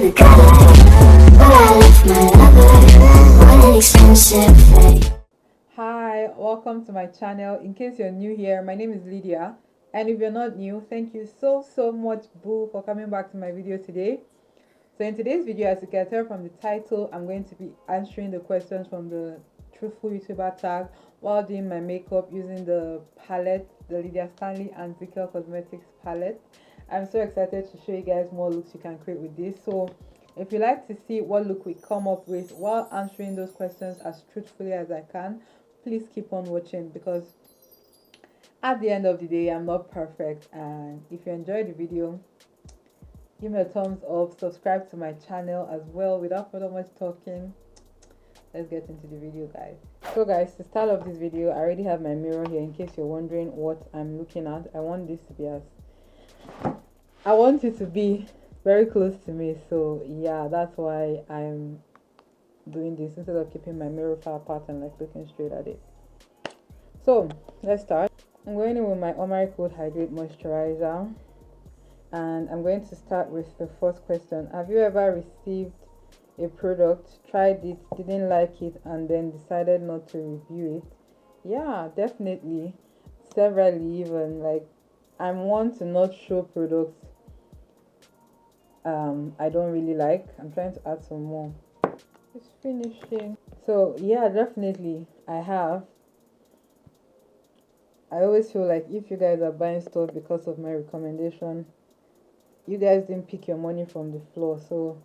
the gutter, but I left my lover. What an expensive fate. Hi, welcome to my channel. In case you're new here, my name is Lydia, and if you're not new, thank you so much, boo, for coming back to my video today. So in today's video, as you can tell from the title, I'm going to be answering the questions from the Truthful YouTuber tag while doing my makeup using the palette, the Lydia Stanley and Zikel Cosmetics palette. I'm so excited to show you guys more looks you can create with this. So if you like to see what look we come up with while answering those questions as truthfully as I can, please keep on watching, because at the end of the day, I'm not perfect. And if you enjoyed the video, give me a thumbs up, subscribe to my channel as well. Without further much talking, let's get into the video, guys. So guys, to start off this video, I already have my mirror here in case you're wondering what I'm looking at. I want it to be very close to me, so yeah, that's why I'm doing this instead of keeping my mirror far apart and like looking straight at it. So let's start. I'm going in with my Omari Cold Hydrate Moisturizer, and I'm going to start with the first question. Have you ever received a product, tried it, didn't like it, and then decided not to review it? Yeah, definitely, severally even. Like, I'm one to not show products I don't really like. I'm trying to add some more. It's finishing. So yeah, definitely I have. I always feel like if you guys are buying stuff because of my recommendation, you guys didn't pick your money from the floor. So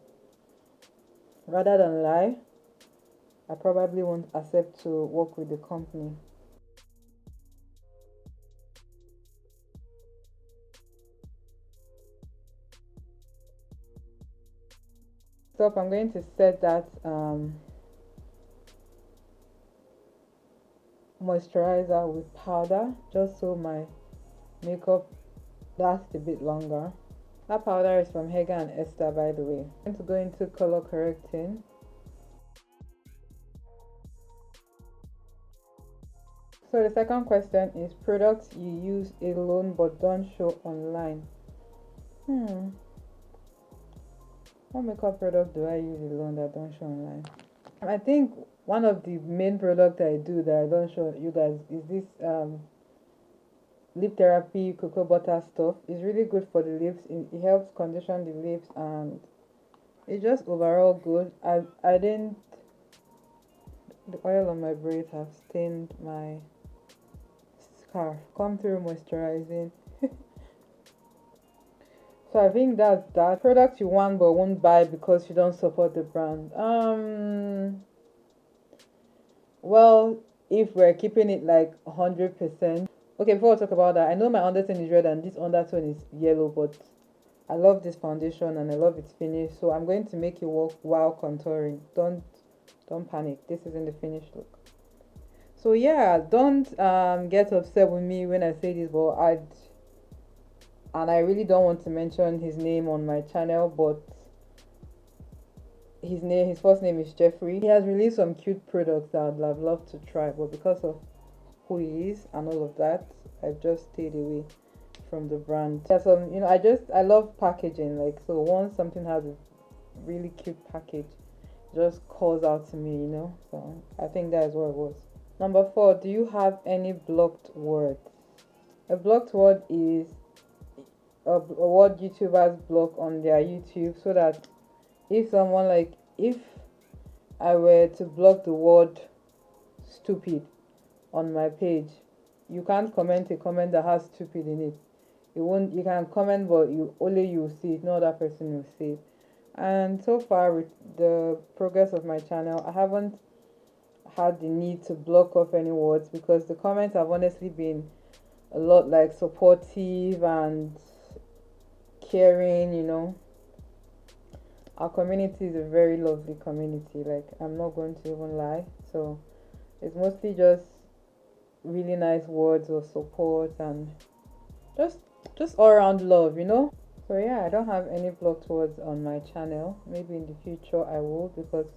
rather than lie, I probably won't accept to work with the company. So I'm going to set that moisturizer with powder just so my makeup lasts a bit longer. That powder is from Hega and Esther, by the way. I'm going to go into color correcting. So the second question is products you use alone but don't show online. What makeup product do I use alone that don't show online? I think one of the main products I do that I don't show you guys is this lip therapy cocoa butter stuff. It's really good for the lips. It helps condition the lips, and it's just overall good. I didn't, the oil on my braids have stained my scarf. Come through moisturizing. So I think that's that. Product you want but won't buy because you don't support the brand. Well, if we're keeping it like 100%. Okay, before I talk about that, I know my undertone is red and this undertone is yellow, but I love this foundation and I love its finish, so I'm going to make it work while contouring. Don't panic. This isn't the finished look. So yeah, don't get upset with me when I say this, but I really don't want to mention his name on my channel, but his first name is Jeffrey. He has released some cute products that I'd have loved to try, but because of who he is and all of that, I've just stayed away from the brand. Yeah, so I love packaging. Like, so once something has a really cute package, it just calls out to me, So I think that is what it was. Number 4, do you have any blocked words? A blocked word is a word YouTubers block on their YouTube, so that if I were to block the word stupid on my page, you can't comment a comment that has stupid in it. You can comment, but only you see it, no other person will see it. And so far with the progress of my channel, I haven't had the need to block off any words, because the comments have honestly been a lot like supportive and caring. Our community is a very lovely community, like, I'm not going to even lie. So it's mostly just really nice words of support and just all around love. So yeah, I don't have any blocked words on my channel. Maybe in the future I will, because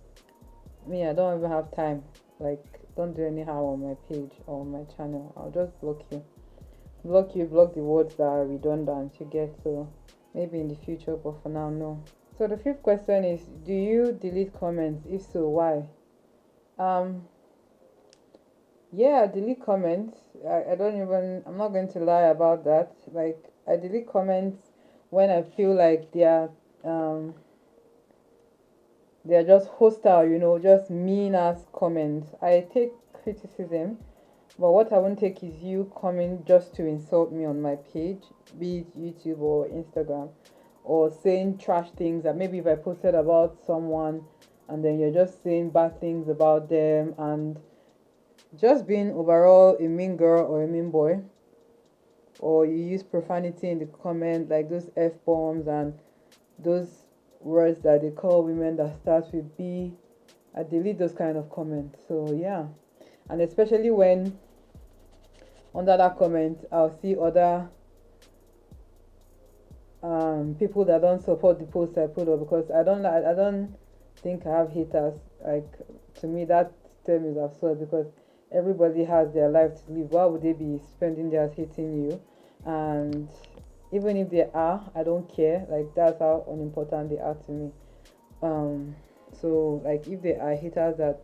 I don't even have time. Like, don't do anyhow on my page or on my channel. I'll just block the words that are redundant, you get. So maybe in the future, but for now, no. So the fifth question is, do you delete comments? If so, why? Um, yeah, I delete comments. I don't even, I'm not going to lie about that. Like, I delete comments when I feel like um they're just hostile, just mean ass comments. I take criticism, but what I won't take is you coming just to insult me on my page, be it YouTube or Instagram, or saying trash things that maybe if I posted about someone and then you're just saying bad things about them and just being overall a mean girl or a mean boy, or you use profanity in the comment like those F bombs and those words that they call women that starts with B. I delete those kind of comments. So yeah. And especially when under that comment I'll see other people that don't support the post I put up, because I don't think I have haters. Like, to me that term is absurd, because everybody has their life to live. Why would they be spending theirs hating you? And even if they are, I don't care. Like, that's how unimportant they are to me. um so like, if they are haters that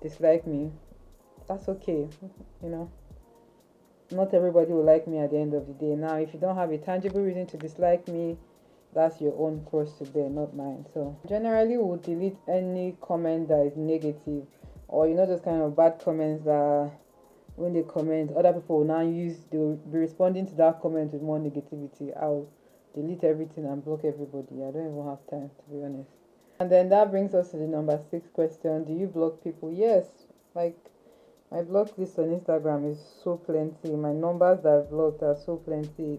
dislike me, that's okay. you know Not everybody will like me at the end of the day. Now, if you don't have a tangible reason to dislike me, that's your own cross to bear, not mine. So generally we'll delete any comment that is negative, or those kind of bad comments that when they comment, other people will now use, they'll be responding to that comment with more negativity. I'll delete everything and block everybody. I don't even have time, to be honest. And then that brings us to the number 6 question. Do you block people? Yes. Like, my block list on Instagram is so plenty. My numbers that I've blocked are so plenty.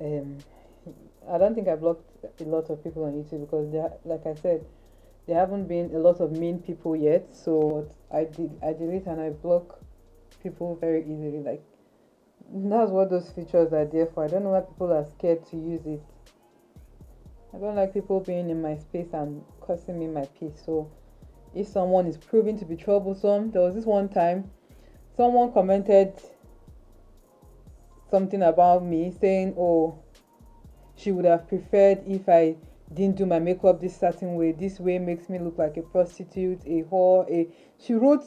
Um I don't think I blocked a lot of people on YouTube, because like I said, there haven't been a lot of mean people yet. So I delete and I block people very easily. Like, that's what those features are there for. I don't know why people are scared to use it. I don't like people being in my space and costing me my peace. So if someone is proving to be troublesome, there was this one time someone commented something about me saying, oh, she would have preferred if I didn't do my makeup this certain way. This way makes me look like a prostitute, a whore, she wrote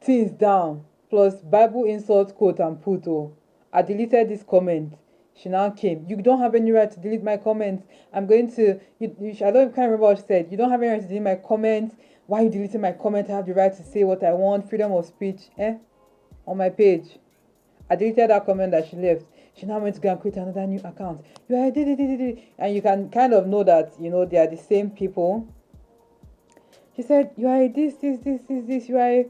things down, plus Bible insult quote and put. Oh, I deleted this comment. She now came. You don't have any right to delete my comments. I'm going to I can't remember what she said. You don't have any right to delete my comments. Why are you deleting my comment? I have the right to say what I want. Freedom of speech. On my page. I deleted that comment that she left. She now went to go and create another new account. And you can kind of know that, they are the same people. She said, you are this, you are.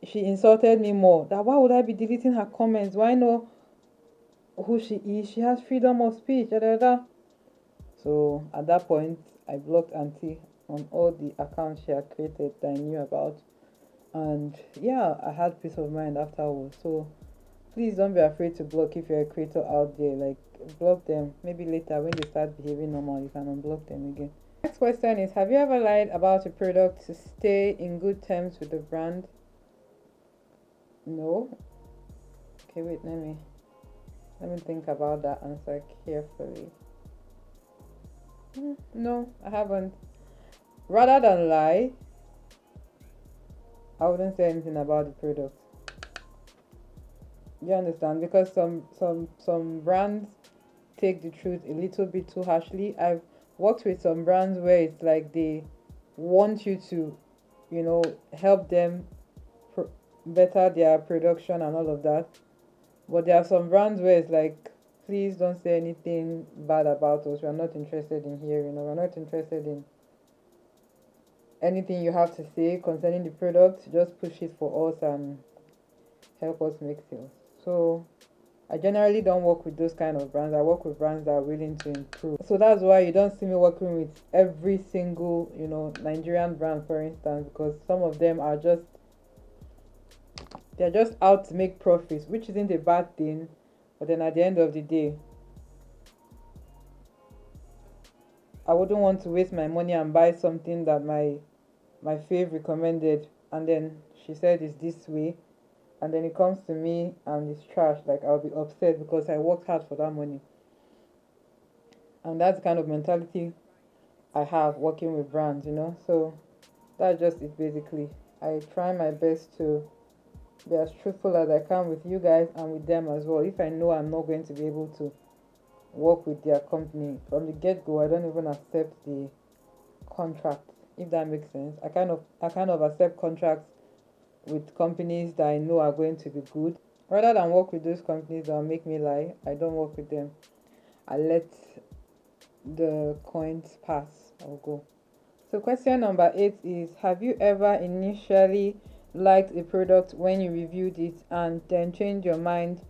She insulted me more. That why would I be deleting her comments? Why know who she is? She has freedom of speech. Da, da, da. So at that point, I blocked Auntie on all the accounts she had created that I knew about. And yeah, I had peace of mind afterwards. So please don't be afraid to block if you're a creator out there. Like, block them. Maybe later when they start behaving normal, you can unblock them again. Next question is, have you ever lied about a product to stay in good terms with the brand? No. Okay, wait, let me think about that answer carefully. No, I haven't. Rather than lie, I wouldn't say anything about the product. You understand? Because some brands take the truth a little bit too harshly. I've worked with some brands where it's like they want you to, help them better their production and all of that. But there are some brands where it's like, please don't say anything bad about us. We're not interested in hearing, we're not interested in anything you have to say concerning the product. Just push it for us and help us make sales. So I generally don't work with those kind of brands. I work with brands that are willing to improve. So that's why you don't see me working with every single, Nigerian brand, for instance, because some of them are they're just out to make profits, which isn't a bad thing. But then at the end of the day, I wouldn't want to waste my money and buy something that my fave recommended, and then she said it's this way, and then it comes to me and it's trash. Like, I'll be upset because I worked hard for that money. And that's the kind of mentality I have working with brands, you know. So that's just it basically. I try my best to be as truthful as I can with you guys and with them as well. If I know I'm not going to be able to work with their company from the get-go, I don't even accept the contract, if that makes sense. I kind of accept contracts with companies that I know are going to be good. Rather than work with those companies that will make me lie, I don't work with them. I let the coins pass. I'll go. So question number 8 is, have you ever initially liked a product when you reviewed it and then changed your mind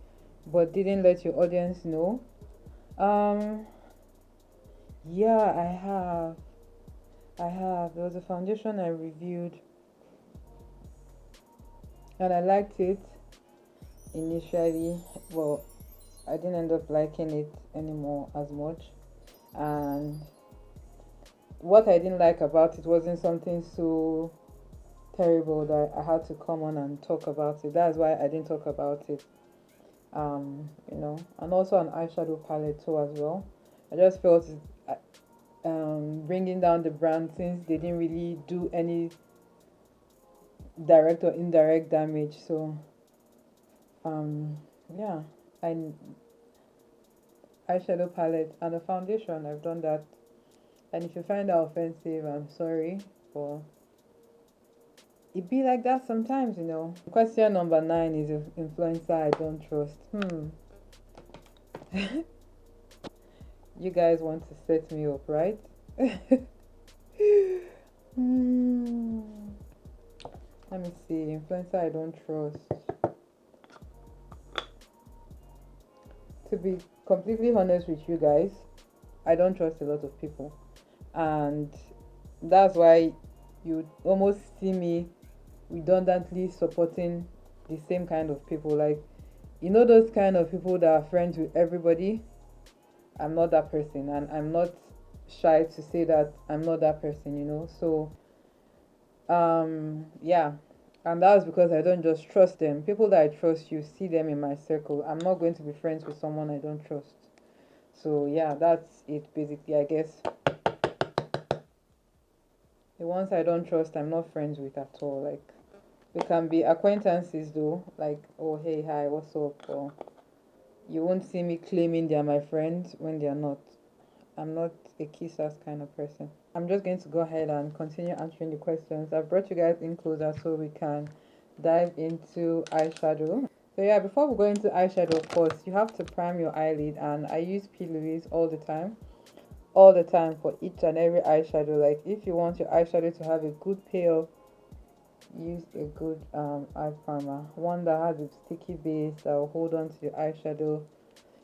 but didn't let your audience know? Um yeah, I have. There was a foundation I reviewed and I liked it initially. Well, I didn't end up liking it anymore as much. And what I didn't like about it wasn't something so terrible that I had to come on and talk about it. That's why I didn't talk about it. And also an eyeshadow palette too as well. I just felt bringing down the brand since they didn't really do any direct or indirect damage. So yeah, I eyeshadow palette and a foundation. I've done that, and if you find that offensive, I'm sorry, but it be like that sometimes, you know. Question number 9 is, if influencer I don't trust. You guys want to set me up, right? Hmm. Let me see. Influencer I don't trust. To be completely honest with you guys, I don't trust a lot of people, and that's why you almost see me redundantly supporting the same kind of people. Like, you know, those kind of people that are friends with everybody. I'm not that person, and I'm not shy to say that I'm not that person, you know. So yeah, and that's because I don't just trust them. People that I trust, you see them in my circle. I'm not going to be friends with someone I don't trust. So yeah, that's it basically, I guess. The ones I don't trust, I'm not friends with at all. Like, we can be acquaintances though, like, oh hey, hi, what's up? Or you won't see me claiming they're my friends when they're not. I'm not a kiss ass kind of person. I'm just going to go ahead and continue answering the questions. I've brought you guys in closer so we can dive into eyeshadow. So yeah, before we go into eyeshadow, of course, you have to prime your eyelid, and I use P. Louise all the time. All the time for each and every eyeshadow. Like, if you want your eyeshadow to have a good payoff, use a good eye primer, one that has a sticky base that will hold on to your eyeshadow.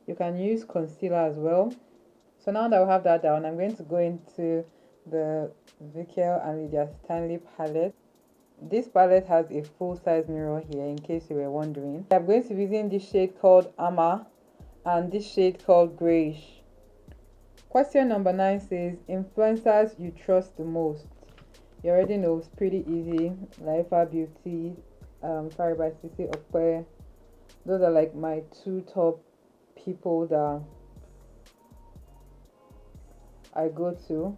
You can use concealer as well. So now that we have that down, I'm going to go into the Zikel and Lydia Stanley palette. This palette has a full size mirror here in case you were wondering. I'm going to be using this shade called Amma and this shade called Grayish. Question number 9 says, influencers you trust the most. You already know, it's pretty easy. Lifa Beauty, sorry, by Sisi Okwe. Those are like my 2 top people that I go to.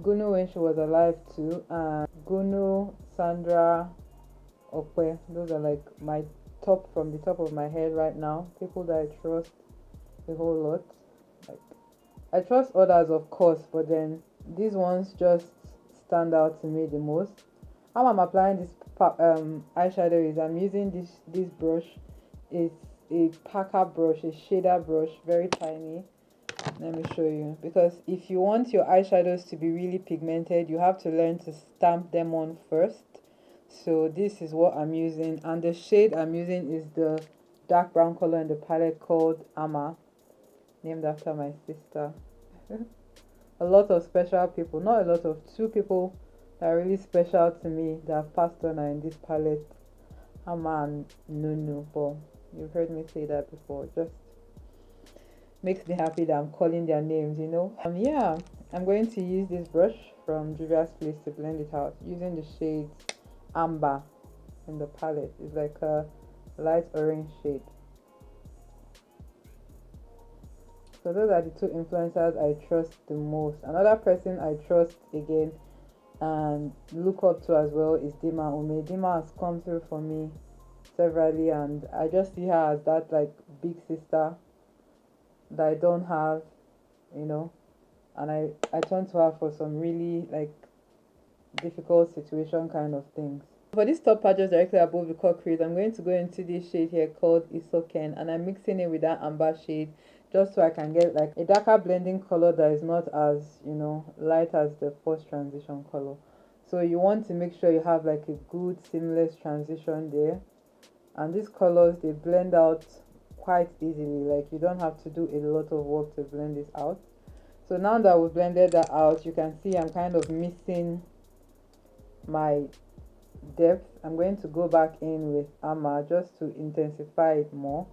Gunu when she was alive too, and Gunu, Sandra, Okwe. Those are like my top, from the top of my head right now. People that I trust a whole lot. Like, I trust others, of course, but then these ones just stand out to me the most. How I'm applying this eyeshadow is, I'm using this brush. It's a packer brush, a shader brush, very tiny. Let me show you, because if you want your eyeshadows to be really pigmented, you have to learn to stamp them on first. So this is what I'm using, and the shade I'm using is the dark brown color in the palette called Amma, named after my sister. A lot of special people, not a lot of, 2 people that are really special to me that have passed on are in this palette, Amma and Nunu. But you've heard me say that before. Just makes me happy that I'm calling their names, you know. Yeah, I'm going to use this brush from Juvia's Place to blend it out using the shade Amber in the palette. It's like a light orange shade. So those are the two influencers I trust the most. Another person I trust again and look up to as well is Dima Ume. Dima has come through for me severally, and I just see her as that like big sister that I don't have, you know, and I turn to her for some really like difficult situation kind of things. For this top part just directly above the cut crease, I'm going to go into this shade here called Isoken, and I'm mixing it with that amber shade just so I can get like a darker blending color that is not as, you know, light as the first transition color. So you want to make sure you have like a good seamless transition there, and these colors, they blend out quite easily. Like you don't have to do a lot of work to blend this out. So now that we've blended that out, you can see I'm kind of missing my depth. I'm going to go back in with Amma just to intensify it more,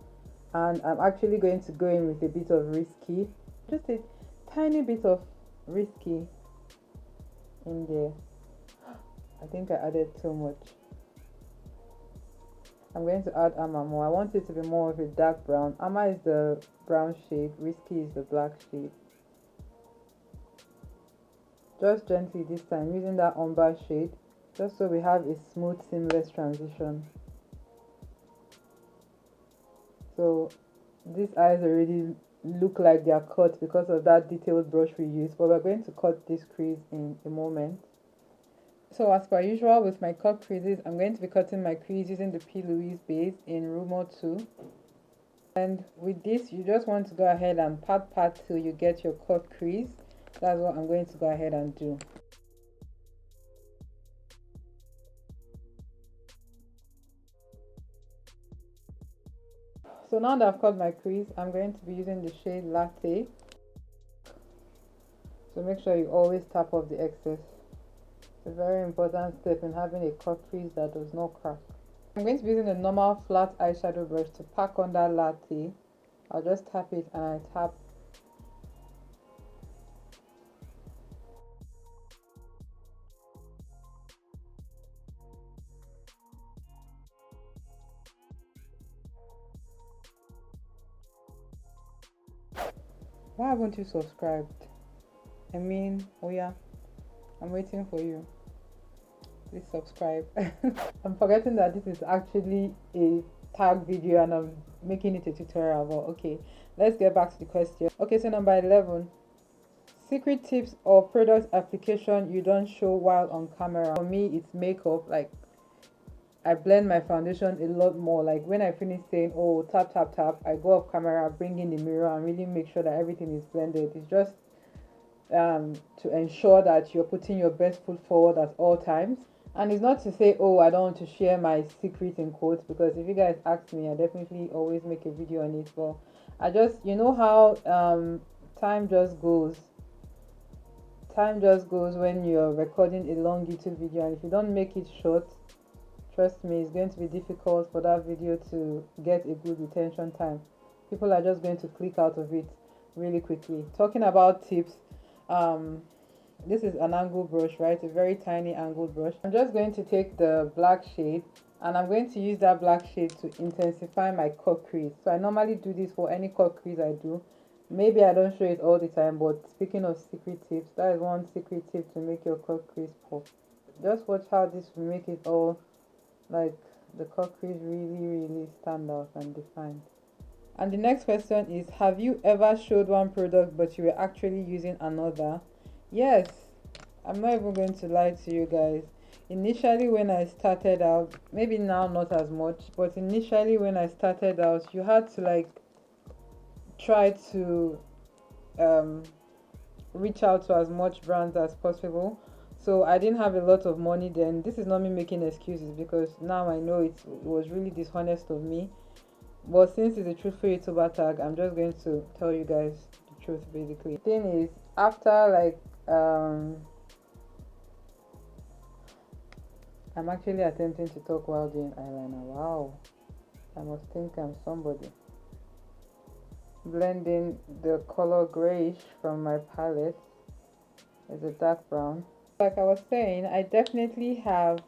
and I'm actually going to go in with a bit of Risky, just a tiny bit of Risky in there. I think I added too much. I'm going to add Amma more. I want it to be more of a dark brown. Amma is the brown shade, Risky is the black shade. Just gently this time, using that umber shade, just so we have a smooth seamless transition. So these eyes already look like they are cut because of that detailed brush we used, but we're going to cut this crease in a moment. So as per usual with my cut creases, I'm going to be cutting my crease using the P. Louise base in Rumo 2. And with this, you just want to go ahead and pat till you get your cut crease. That's what I'm going to go ahead and do. So now that I've cut my crease, I'm going to be using the shade Latte. So make sure you always tap off the excess. It's a very important step in having a cut crease that does not crack. I'm going to be using a normal flat eyeshadow brush to pack on that Latte. I'll just tap it and I tap. Why haven't you subscribed? I mean, oh yeah, I'm waiting for you. Please subscribe. I'm forgetting that this is actually a tag video and I'm making it a tutorial, but okay, let's get back to the question. Okay, so number 11, secret tips or product application you don't show while on camera. For me, it's makeup. Like I blend my foundation a lot more. Like when I finish saying, oh, tap tap tap, I go off camera, bring in the mirror and really make sure that everything is blended. It's just to ensure that you're putting your best foot forward at all times. And it's not to say, oh, I don't want to share my secret in quotes, because if you guys ask me, I definitely always make a video on it. But I just, you know how time just goes when you're recording a long YouTube video, and if you don't make it short, trust me, it's going to be difficult for that video to get a good retention time. People are just going to click out of it really quickly. Talking about tips, this is an angle brush, right? A very tiny angle brush. I'm just going to take the black shade and I'm going to use that black shade to intensify my cut crease. So I normally do this for any cut crease I do. Maybe I don't show it all the time, but speaking of secret tips, that is one secret tip to make your cut crease pop. Just watch how this will make it all like the cut crease really stand out and defined. And the next question is, have you ever showed one product but you were actually using another? Yes, I'm not even going to lie to you guys. Initially when I started out, maybe now not as much, but initially when I started out, you had to like try to reach out to as much brands as possible. So I didn't have a lot of money then. This is not me making excuses, because now I know it was really dishonest of me. But since it's a Truthful YouTuber tag, I'm just going to tell you guys the truth basically. The thing is, after like I'm actually attempting to talk while doing eyeliner. Wow, I must think I'm somebody. Blending the color grayish from my palette is a dark brown. Like I was saying, I definitely have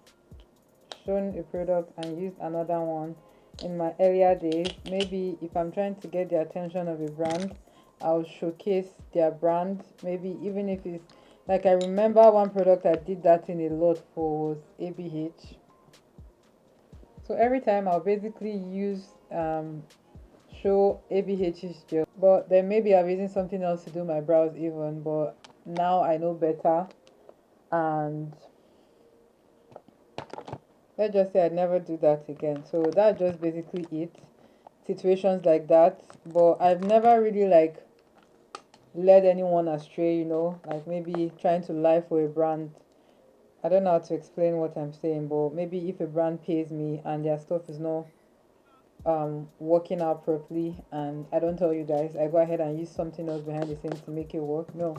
shown a product and used another one in my earlier days. Maybe if I'm trying to get the attention of a brand I'll showcase their brand. Maybe even if it's like, I remember one product I did that in a lot for was ABH. So every time I'll basically use show ABH's gel, but then maybe I'm using something else to do my brows even, but now I know better. And let's just say I never do that again. So that's just basically it. Situations like that, but I've never really like led anyone astray, you know, like maybe trying to lie for a brand. I don't know how to explain what I'm saying, but maybe if a brand pays me and their stuff is not working out properly and I don't tell you guys, I go ahead and use something else behind the scenes to make it work. No,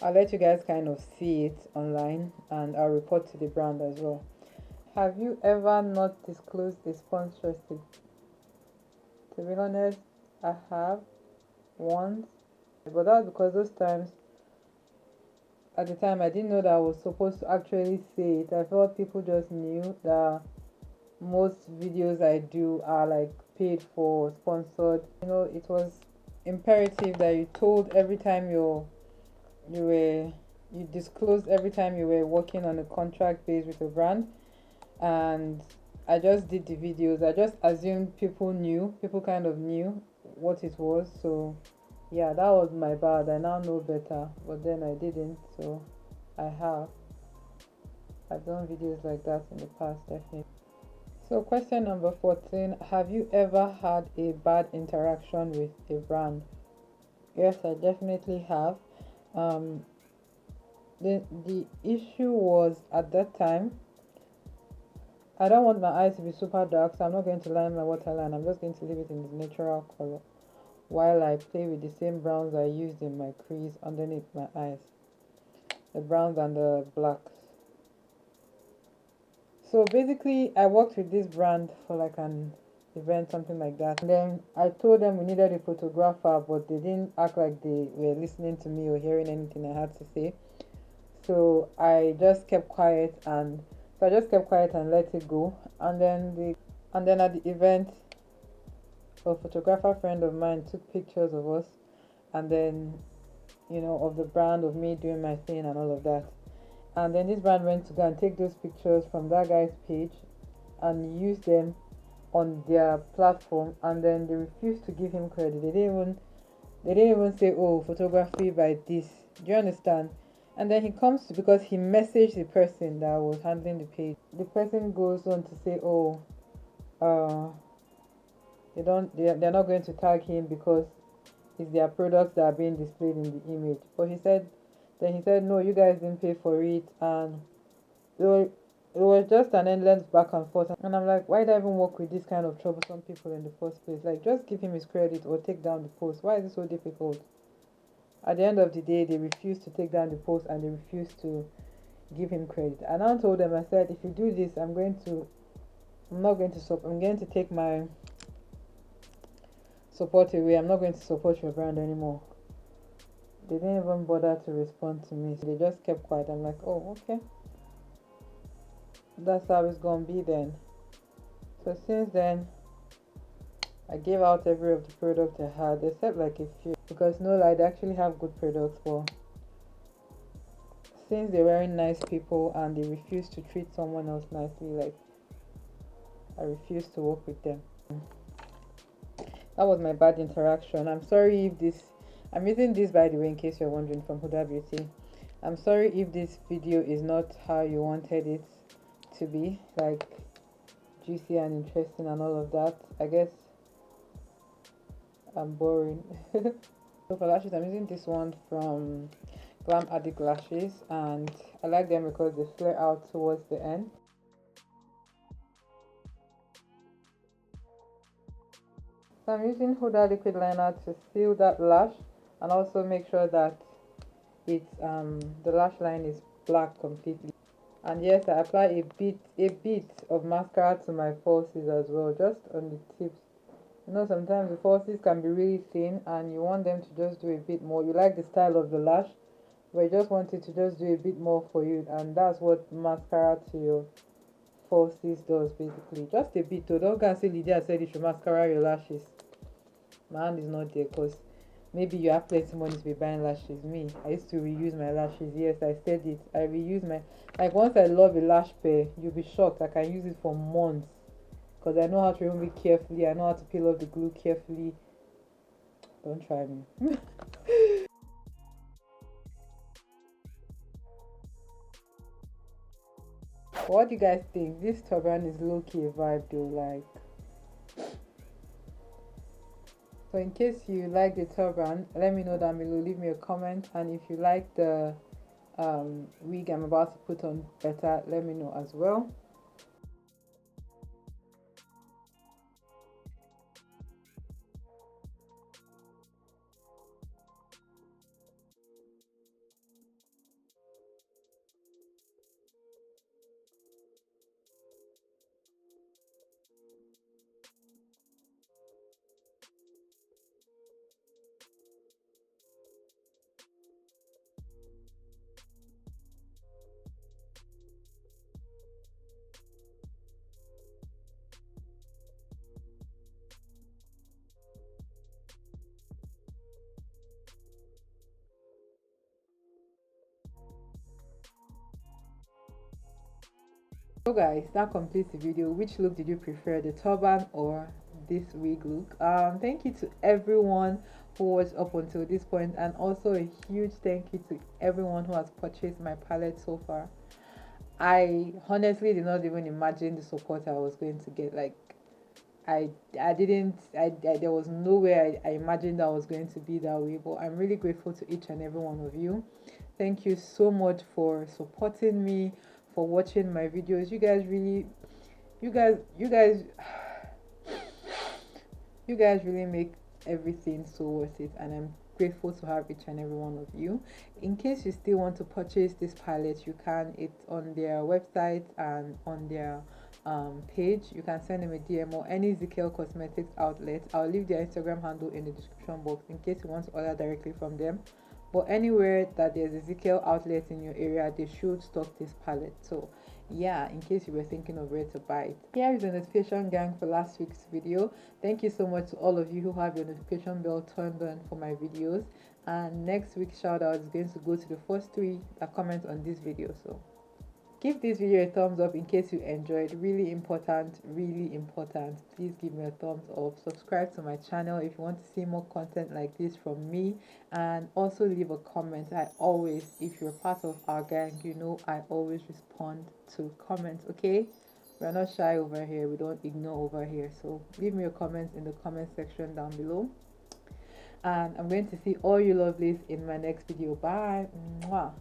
I'll let you guys kind of see it online and I'll report to the brand as well. Have you ever not disclosed a sponsorship? To be honest, I have once, but that's because those times, at the time, I didn't know that I was supposed to actually say it. I thought people just knew that most videos I do are like paid for, sponsored. You know, it was imperative that you told every time you disclosed every time you were working on a contract base with a brand. And I just did the videos. I just assumed people knew, people kind of knew what it was. So yeah, that was my bad. I now know better, but then I didn't. So I've done videos like that in the past, definitely. So question number 14, have you ever had a bad interaction with a brand? Yes, I definitely have. um the issue was, at that time, I don't want my eyes to be super dark, so I'm not going to line my waterline. I'm just going to leave it in the natural color while I play with the same browns I used in my crease underneath my eyes, the browns and the blacks. So basically, I worked with this brand for like an event, something like that. And then I told them we needed a photographer, but they didn't act like they were listening to me or hearing anything I had to say. So I just kept quiet, and let it go. And then at the event, a photographer friend of mine took pictures of us, and then, you know, of the brand, of me doing my thing and all of that. And then this brand went to go and take those pictures from that guy's page and use them on their platform, and then they refused to give him credit. They didn't even say, oh, photography by this. Do you understand? And then he comes to, because he messaged the person that was handling the page. The person goes on to say, oh, uh they're not going to tag him because it's their products that are being displayed in the image. But he said no, you guys didn't pay for it. And it was just an endless back and forth. And I'm like, why did I even work with this kind of troublesome people in the first place? Like, just give him his credit or take down the post. Why is it so difficult? At the end of the day, they refused to take down the post and they refused to give him credit. And I told them, I said, if you do this, I'm not going to stop. I'm going to take my support away. I'm not going to support your brand anymore. They didn't even bother to respond to me. So they just kept quiet. I'm like, oh, okay. That's how it's gonna be then. So since then, I gave out every of the product I had, except like a few. Because no lie, they actually have good products, but since they weren't nice people and they refused to treat someone else nicely, like, I refused to work with them. That was my bad interaction. I'm sorry if this, I'm using this by the way in case you're wondering, from Huda Beauty. I'm sorry if this video is not how you wanted it to be, like juicy and interesting and all of that. I guess I'm boring. So for lashes, I'm using this one from Glam Addict Lashes, and I like them because they flare out towards the end. So I'm using Huda liquid liner to seal that lash and also make sure that it's the lash line is black completely. And yes, I apply a bit of mascara to my falsies as well, just on the tips. You know, sometimes the falsies can be really thin and you want them to just do a bit more. You like the style of the lash, but you just want it to just do a bit more for you, and that's what mascara to your falsies does basically. Just a bit though. Don't go and say Lydia said you should mascara your lashes. My hand is not there because Maybe you have plenty money to be buying lashes. Me, I used to reuse my lashes. Yes, I said it. I reuse my, like, once I love a lash pair, you'll be shocked. I can use it for months because I know how to remove it carefully. I know how to peel off the glue carefully. Don't try me. What do you guys think? This turban is low-key a vibe though, like. So in case you like the turban, let me know down below. Leave me a comment. And if you like the wig I'm about to put on better, let me know as well. So guys, that completes the video. Which look did you prefer, the turban or this wig look? Thank you to everyone who watched up until this point, and also a huge thank you to everyone who has purchased my palette so far. I honestly did not even imagine the support I was going to get. Like, I didn't I there was no way I imagined that was going to be that way, but I'm really grateful to each and every one of you. Thank you so much for supporting me, for watching my videos. You guys really, you guys really make everything so worth it, and I'm grateful to have each and every one of you. In case you still want to purchase this palette, you can. It's on their website and on their page. You can send them a DM or any Zikel Cosmetics outlet. I'll leave their Instagram handle in the description box in case you want to order directly from them. But anywhere that there's a Zikel outlet in your area, they should stock this palette. So yeah, in case you were thinking of where to buy it. Here is the notification gang for last week's video. Thank you so much to all of you who have your notification bell turned on for my videos. And next week's shout out is going to go to the first 3 that comment on this video. So give this video a thumbs up in case you enjoyed. Really important, really important. Please give me a thumbs up. Subscribe to my channel if you want to see more content like this from me, and also leave a comment. I always, if you're part of our gang, you know I always respond to comments. Okay, we're not shy over here, we don't ignore over here. So leave me a comment in the comment section down below, and I'm going to see all you lovelies in my next video. Bye. Mwah.